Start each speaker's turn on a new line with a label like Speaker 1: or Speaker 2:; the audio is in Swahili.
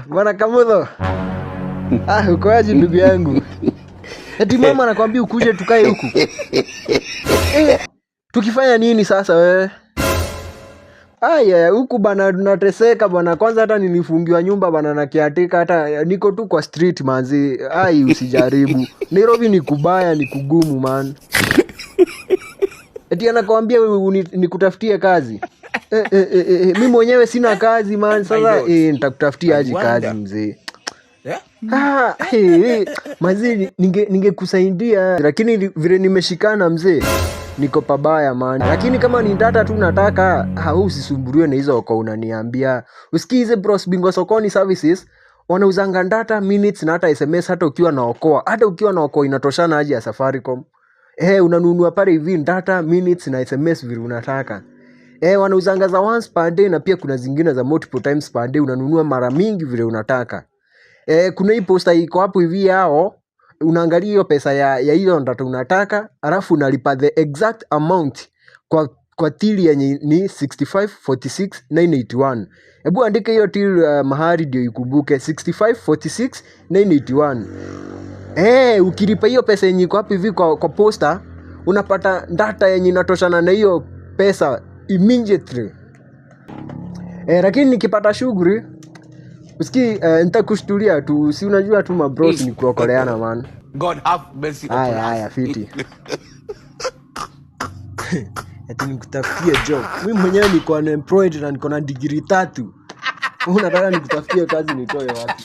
Speaker 1: Bwana Kamudho. Uko aje ndugu yangu? Eti mama anakuambia ukuje tukae huku. Tukifanya nini sasa wewe? Huku bana tunateseka bana. Kwanza hata nilifungiwa nyumba bana na kiatika, hata niko tu kwa street manzi. Usijaribu. Nairobi ni kubaya, ni kugumu man. Eti anakuambia nikutafutie kazi. Mimi mwenyewe sina kazi man. Sasa nitakutafutia aje kazi mzee? Mazi ningekusaidia lakini vile nimeshikana mzee niko pabaya man. Lakini kama ni data tu nataka, usisumburiwe na hizo kwa unaniambia. Usikize bros, Bingwa Sokoni Services wanauzanga data, minutes na hata SMS. Hata ukiwa na Okoa, inatoshana aje ya Safaricom. Unanunua pale hivi data, minutes na SMS vile unataka. Wanauzanga za once per day na pia kuna zingine za multiple times per day, unanunua mara mingi vile unataka. Kuna hii poster iko hapo hivi yao, unaangalia hiyo pesa ya hiyo data unataka, alafu unalipa the exact amount kwa till yenye ni 6546,981. Hebu andika hiyo till mahali ndio ikumbuke 6546,981. Ukilipa hiyo pesa yenye iko hapo hivi kwa poster, unapata data yenye inatoshana na hiyo pesa immediately. Lakini nikipata shughuli usiki nitakushtulia tu, si unajua tu mabros ni kuokoleana man.
Speaker 2: God have mercy upon us.
Speaker 1: Haya fiti. Eti nikutafutie job. Mimi mwenyewe niko unemployed na niko na degree 3. Unataka nikutafutie kazi nitoe wapi?